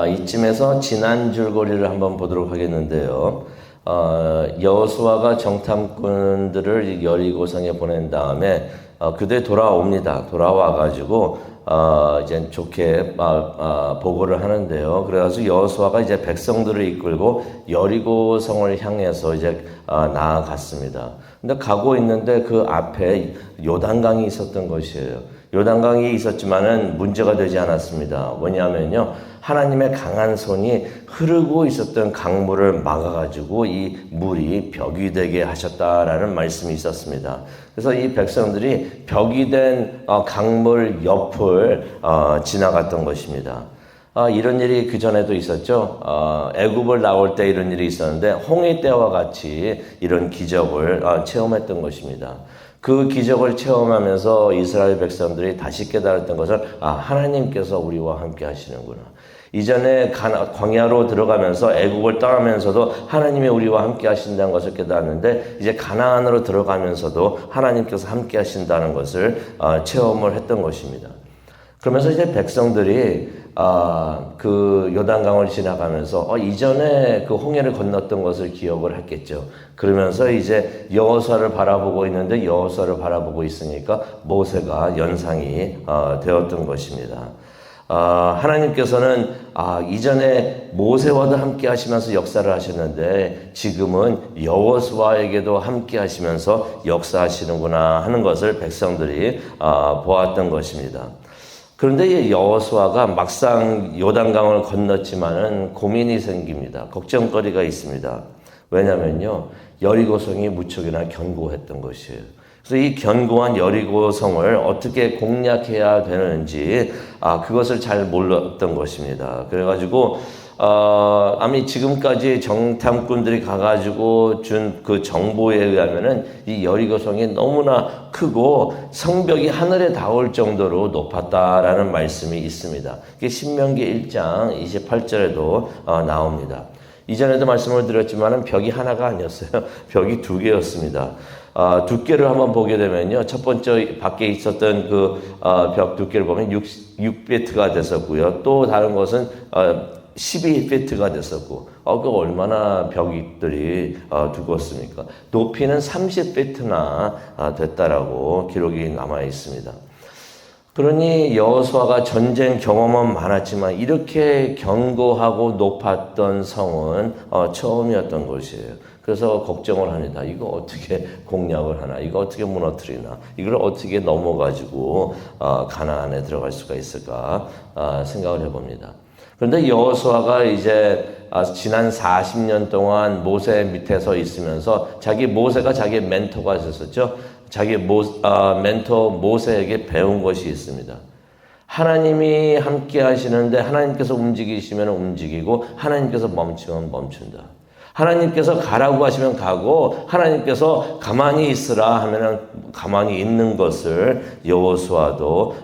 이쯤에서 지난 줄거리를 한번 보도록 하겠는데요. 여호수아가 정탐꾼들을 여리고성에 보낸 다음에 그들 돌아옵니다. 돌아와가지고 이제 좋게 보고를 하는데요. 그래가지고 여호수아가 이제 백성들을 이끌고 여리고성을 향해서 이제 나아갔습니다. 근데 가고 있는데 그 앞에 요단강이 있었던 것이에요. 요단강이 있었지만은 문제가 되지 않았습니다. 뭐냐면요, 하나님의 강한 손이 흐르고 있었던 강물을 막아가지고 이 물이 벽이 되게 하셨다라는 말씀이 있었습니다. 그래서 이 백성들이 벽이 된 강물 옆을 지나갔던 것입니다. 이런 일이 그 전에도 있었죠. 애굽을 나올 때 이런 일이 있었는데 홍해 때와 같이 이런 기적을 체험했던 것입니다. 그 기적을 체험하면서 이스라엘 백성들이 다시 깨달았던 것은 하나님께서 우리와 함께 하시는구나. 이전에 광야로 들어가면서 애국을 떠나면서도 하나님이 우리와 함께 하신다는 것을 깨달았는데 이제 가나안으로 들어가면서도 하나님께서 함께 하신다는 것을 체험을 했던 것입니다. 그러면서 이제 백성들이 그 요단강을 지나가면서 이전에 그 홍해를 건넜던 것을 기억을 했겠죠. 그러면서 이제 여호수아를 바라보고 있는데 여호수아를 바라보고 있으니까 모세가 연상이 되었던 것입니다. 하나님께서는 이전에 모세와도 함께 하시면서 역사를 하셨는데 지금은 여호수아에게도 함께 하시면서 역사하시는구나 하는 것을 백성들이 보았던 것입니다. 그런데 여호수아가 막상 요단강을 건넜지만은 고민이 생깁니다. 걱정거리가 있습니다. 왜냐면요, 여리고성이 무척이나 견고했던 것이에요. 그래서 이 견고한 여리고성을 어떻게 공략해야 되는지 그것을 잘 몰랐던 것입니다. 그래가지고 아니 지금까지 정탐꾼들이 가가지고 준 그 정보에 의하면은 이 여리고성이 너무나 크고 성벽이 하늘에 닿을 정도로 높았다라는 말씀이 있습니다. 그게 신명기 1장 28절에도 나옵니다. 이전에도 말씀을 드렸지만은 벽이 하나가 아니었어요. 벽이 두 개였습니다. 두께를 한번 보게 되면요, 첫 번째 밖에 있었던 그 벽 두께를 보면 6피트가 됐었고요. 또 다른 것은 12피트가 됐었고, 그 얼마나 벽들이 두껍습니까? 높이는 30피트나 됐다라고 기록이 남아 있습니다. 그러니 여호수아가 전쟁 경험은 많았지만 이렇게 견고하고 높았던 성은 처음이었던 것이에요. 그래서 걱정을 합니다. 이거 어떻게 공략을 하나? 이거 어떻게 무너뜨리나? 이걸 어떻게 넘어가지고 가나안에 들어갈 수가 있을까 생각을 해봅니다. 그런데 여호수아가 이제 지난 40년 동안 모세 밑에서 있으면서 모세가 자기 멘토가 있었죠. 자기 멘토 모세에게 배운 것이 있습니다. 하나님이 함께 하시는데 하나님께서 움직이시면 움직이고 하나님께서 멈추면 멈춘다. 하나님께서 가라고 하시면 가고 하나님께서 가만히 있으라 하면은 가만히 있는 것을 여호수아도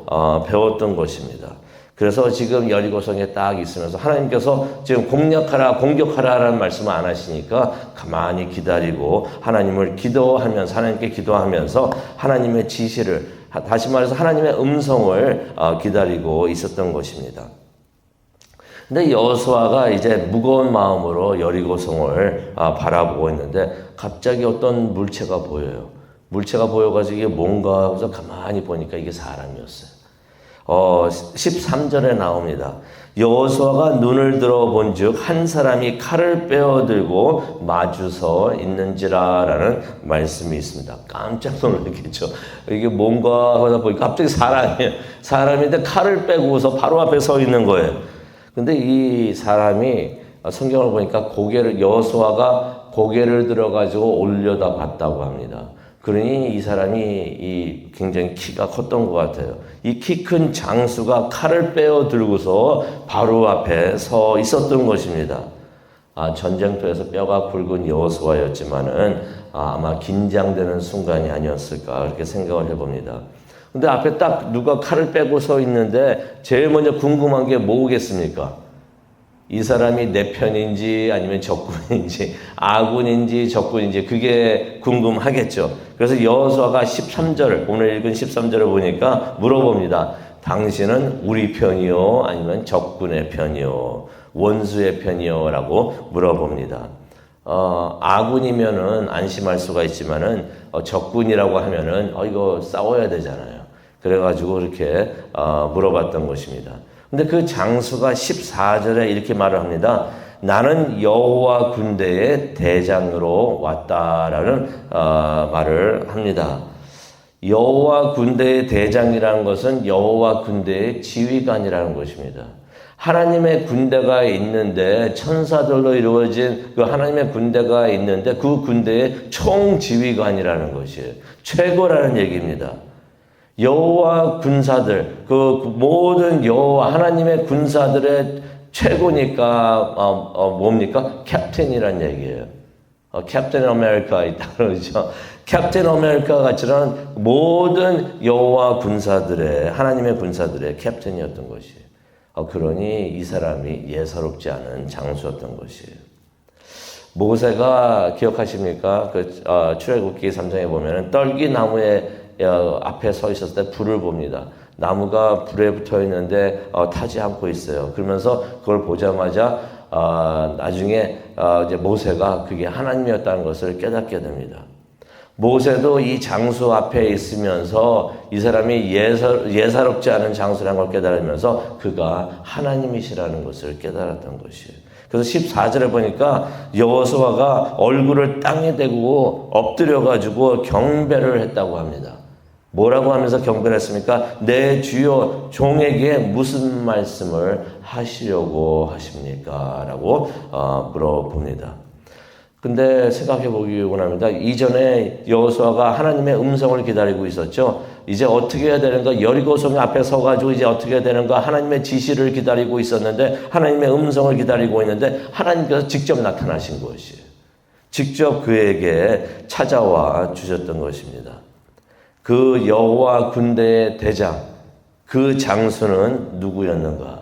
배웠던 것입니다. 그래서 지금 여리고성에 딱 있으면서 하나님께서 지금 공격하라라는 말씀을 안 하시니까 가만히 기다리고 하나님을 기도하면서 하나님께 기도하면서 하나님의 지시를, 다시 말해서 하나님의 음성을 기다리고 있었던 것입니다. 근데 여호수아가 이제 무거운 마음으로 여리고성을 바라보고 있는데 갑자기 어떤 물체가 보여요. 물체가 보여가지고 이게 뭔가 하고서 가만히 보니까 이게 사람이었어요. 13절에 나옵니다. 여호수아가 눈을 들어본 즉 한 사람이 칼을 빼어들고 마주서 있는지라라는 말씀이 있습니다. 깜짝 놀랐겠죠. 이게 뭔가 하다 보니까 갑자기 사람인데 칼을 빼고서 바로 앞에 서 있는 거예요. 근데 이 사람이 성경을 보니까 여호수아가 고개를 들어가지고 올려다 봤다고 합니다. 그러니 이 사람이 굉장히 키가 컸던 것 같아요. 이 키 큰 장수가 칼을 빼어 들고서 바로 앞에 서 있었던 것입니다. 전쟁터에서 뼈가 굵은 여호수아였지만은 아마 긴장되는 순간이 아니었을까 그렇게 생각을 해봅니다. 근데 앞에 딱 누가 칼을 빼고 서 있는데 제일 먼저 궁금한 게 뭐겠습니까? 이 사람이 내 편인지 아니면 적군인지 아군인지 적군인지 그게 궁금하겠죠. 그래서 여호수아가 13절 오늘 읽은 13절을 보니까 물어봅니다. 당신은 우리 편이요 아니면 적군의 편이요? 원수의 편이요라고 물어봅니다. 아군이면은 안심할 수가 있지만은 적군이라고 하면은 이거 싸워야 되잖아요. 그래가지고 이렇게 물어봤던 것입니다. 근데 그 장수가 14절에 이렇게 말을 합니다. 나는 여호와 군대의 대장으로 왔다라는 말을 합니다. 여호와 군대의 대장이라는 것은 여호와 군대의 지휘관이라는 것입니다. 하나님의 군대가 있는데 천사들로 이루어진 그 하나님의 군대가 있는데 그 군대의 총지휘관이라는 것이에요. 최고라는 얘기입니다. 여호와 군사들, 그 모든 여호와 하나님의 군사들의 최고니까 뭡니까? 캡틴이란 얘기예요. 캡틴 아메리카 있다 그러죠. 캡틴 아메리카 같이는 모든 여호와 군사들의 하나님의 군사들의 캡틴이었던 것이에요. 그러니 이 사람이 예사롭지 않은 장수였던 것이에요. 모세가 기억하십니까? 출애굽기 3장에 보면은 떨기나무에 앞에 서 있었을 때 불을 봅니다. 나무가 불에 붙어 있는데 타지 않고 있어요. 그러면서 그걸 보자마자 나중에 이제 모세가 그게 하나님이었다는 것을 깨닫게 됩니다. 모세도 이 장수 앞에 있으면서 이 사람이 예사롭지 않은 장수라는 걸 깨달으면서 그가 하나님이시라는 것을 깨달았던 것이에요. 그래서 14절에 보니까 여호수아가 얼굴을 땅에 대고 엎드려가지고 경배를 했다고 합니다. 뭐라고 하면서 경배를 했습니까? 내 주여 종에게 무슨 말씀을 하시려고 하십니까? 라고 물어봅니다. 근데 생각해 보기 원합니다. 이전에 여호수아가 하나님의 음성을 기다리고 있었죠. 이제 어떻게 해야 되는가? 여리고성 앞에 서가지고 이제 어떻게 해야 되는가? 하나님의 지시를 기다리고 있었는데 하나님의 음성을 기다리고 있는데 하나님께서 직접 나타나신 것이에요. 직접 그에게 찾아와 주셨던 것입니다. 그 여호와 군대의 대장, 그 장수는 누구였는가?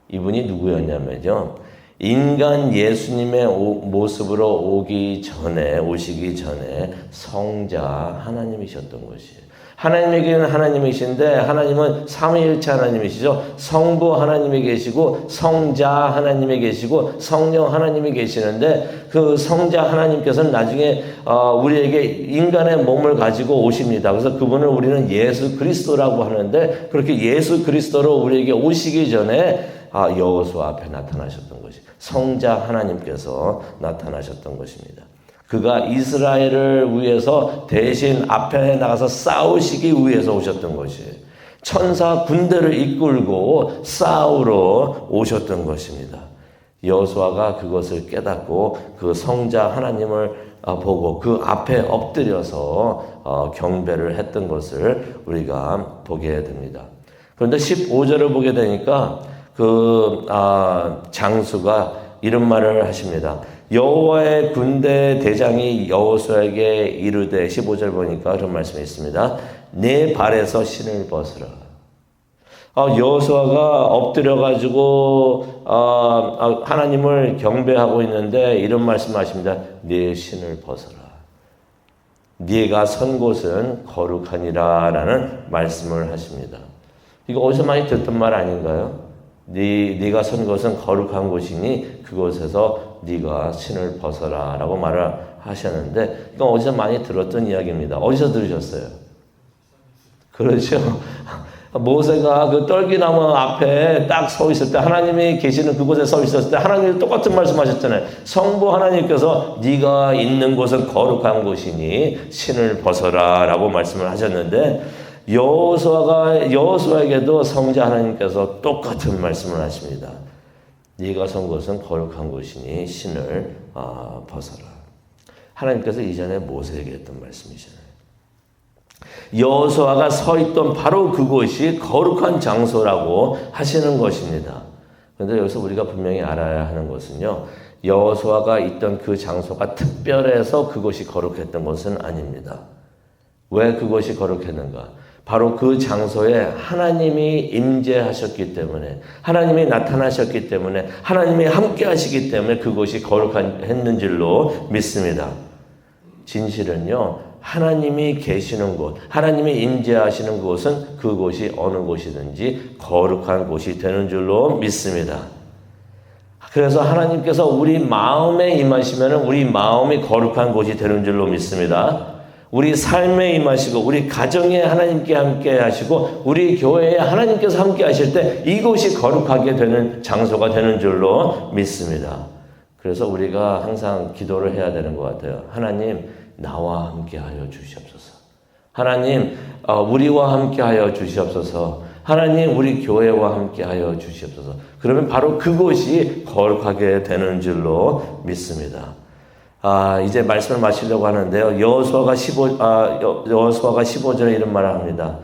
이분이 누구였냐면요. 인간 예수님의 모습으로 오시기 전에 성자 하나님이셨던 것이에요. 하나님에게는 하나님이신데 하나님은 삼위일체 하나님이시죠. 성부 하나님이 계시고 성자 하나님이 계시고 성령 하나님이 계시는데 그 성자 하나님께서는 나중에 우리에게 인간의 몸을 가지고 오십니다. 그래서 그분을 우리는 예수 그리스도라고 하는데 그렇게 예수 그리스도로 우리에게 오시기 전에 여호수아 앞에 나타나셨던 것이 성자 하나님께서 나타나셨던 것입니다. 그가 이스라엘을 위해서 대신 앞에 나가서 싸우시기 위해서 오셨던 것이에요. 천사 군대를 이끌고 싸우러 오셨던 것입니다. 여호수아가 그것을 깨닫고 그 성자 하나님을 보고 그 앞에 엎드려서 경배를 했던 것을 우리가 보게 됩니다. 그런데 15절을 보게 되니까 장수가 이런 말을 하십니다. 여호와의 군대 대장이 여호수아에게 이르되 15절 보니까 그런 말씀이 있습니다. 내 발에서 신을 벗으라. 여호수아가 엎드려가지고 하나님을 경배하고 있는데 이런 말씀하십니다. 내 신을 벗어라. 네가 선 곳은 거룩하니라라는 말씀을 하십니다. 이거 어디서 많이 듣던 말 아닌가요? 네가 선 곳은 거룩한 곳이니 그곳에서 네가 신을 벗어라라고 말을 하셨는데 이건 어디서 많이 들었던 이야기입니다. 어디서 들으셨어요? 그렇죠. 모세가 그 떨기나무 앞에 딱 서 있을 때 하나님이 계시는 그곳에 서 있었을 때 하나님이 똑같은 말씀하셨잖아요. 성부 하나님께서 네가 있는 곳은 거룩한 곳이니 신을 벗어라라고 말씀을 하셨는데 여호수아에게도 성자 하나님께서 똑같은 말씀을 하십니다. 네가 선 곳은 거룩한 곳이니 신을 벗어라. 하나님께서 이전에 모세에게 했던 말씀이잖아요. 여호수아가 서 있던 바로 그곳이 거룩한 장소라고 하시는 것입니다. 그런데 여기서 우리가 분명히 알아야 하는 것은요. 여호수아가 있던 그 장소가 특별해서 그곳이 거룩했던 것은 아닙니다. 왜 그것이 거룩했는가? 바로 그 장소에 하나님이 임재하셨기 때문에 하나님이 나타나셨기 때문에 하나님이 함께 하시기 때문에 그곳이 거룩했는 줄로 믿습니다. 진실은요. 하나님이 계시는 곳, 하나님이 임재하시는 곳은 그곳이 어느 곳이든지 거룩한 곳이 되는 줄로 믿습니다. 그래서 하나님께서 우리 마음에 임하시면 우리 마음이 거룩한 곳이 되는 줄로 믿습니다. 우리 삶에 임하시고 우리 가정에 하나님께 함께 하시고 우리 교회에 하나님께서 함께 하실 때 이곳이 거룩하게 되는 장소가 되는 줄로 믿습니다. 그래서 우리가 항상 기도를 해야 되는 것 같아요. 하나님, 나와 함께 하여 주시옵소서. 하나님, 우리와 함께 하여 주시옵소서. 하나님, 우리 교회와 함께 하여 주시옵소서. 그러면 바로 그곳이 거룩하게 되는 줄로 믿습니다. 이제 말씀을 마치려고 하는데요. 여호수아가 15절에 이런 말을 합니다.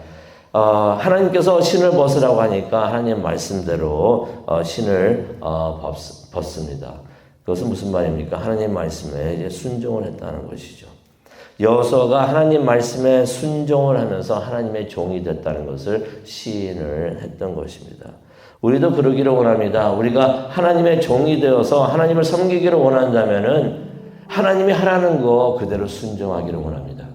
하나님께서 신을 벗으라고 하니까 하나님 말씀대로 신을 벗습니다. 그것은 무슨 말입니까? 하나님 말씀에 이제 순종을 했다는 것이죠. 여호수아가 하나님 말씀에 순종을 하면서 하나님의 종이 됐다는 것을 시인을 했던 것입니다. 우리도 그러기를 원합니다. 우리가 하나님의 종이 되어서 하나님을 섬기기를 원한다면은 하나님이 하라는 거 그대로 순종하기를 원합니다.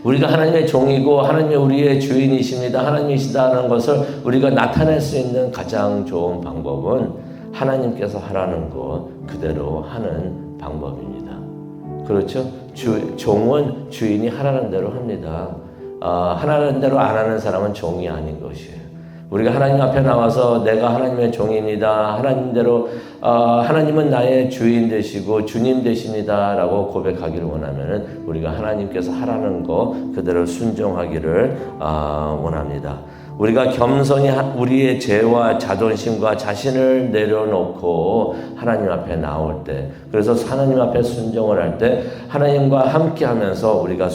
우리가 하나님의 종이고 하나님이 우리의 주인이십니다. 하나님이시다는 것을 우리가 나타낼 수 있는 가장 좋은 방법은 하나님께서 하라는 것 그대로 하는 방법입니다. 그렇죠? 종은 주인이 하라는 대로 합니다. 하라는 대로 안 하는 사람은 종이 아닌 것이에요. 우리가 하나님 앞에 나와서 내가 하나님의 종입니다. 하나님대로 하나님은 나의 주인 되시고 주님 되십니다. 라고 고백하기를 원하면은 우리가 하나님께서 하라는 거 그대로 순종하기를 원합니다. 우리가 겸손히 우리의 죄와 자존심과 자신을 내려놓고 하나님 앞에 나올 때, 그래서 하나님 앞에 순종을 할 때 하나님과 함께 하면서 우리가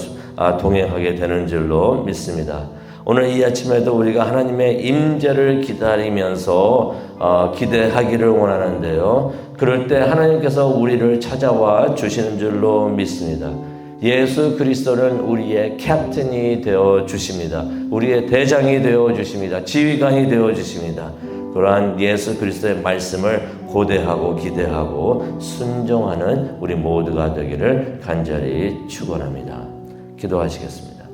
동행하게 되는 줄로 믿습니다. 오늘 이 아침에도 우리가 하나님의 임재를 기다리면서 기대하기를 원하는데요. 그럴 때 하나님께서 우리를 찾아와 주시는 줄로 믿습니다. 예수 그리스도는 우리의 캡틴이 되어 주십니다. 우리의 대장이 되어 주십니다. 지휘관이 되어 주십니다. 그러한 예수 그리스도의 말씀을 고대하고 기대하고 순종하는 우리 모두가 되기를 간절히 축원합니다. 기도하시겠습니다.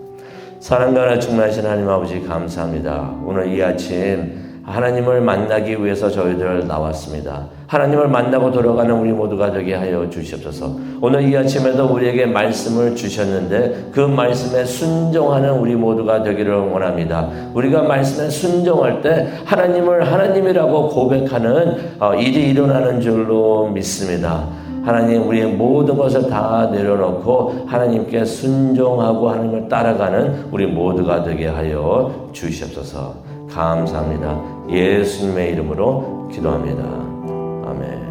사랑과 충만하신 하나님 아버지 감사합니다. 오늘 이 아침 하나님을 만나기 위해서 저희들 나왔습니다. 하나님을 만나고 돌아가는 우리 모두가 되게 하여 주시옵소서. 오늘 이 아침에도 우리에게 말씀을 주셨는데 그 말씀에 순종하는 우리 모두가 되기를 원합니다. 우리가 말씀에 순종할 때 하나님을 하나님이라고 고백하는 일이 일어나는 줄로 믿습니다. 하나님, 우리의 모든 것을 다 내려놓고 하나님께 순종하고 하나님을 따라가는 우리 모두가 되게 하여 주시옵소서. 감사합니다. 예수님의 이름으로 기도합니다. 아멘.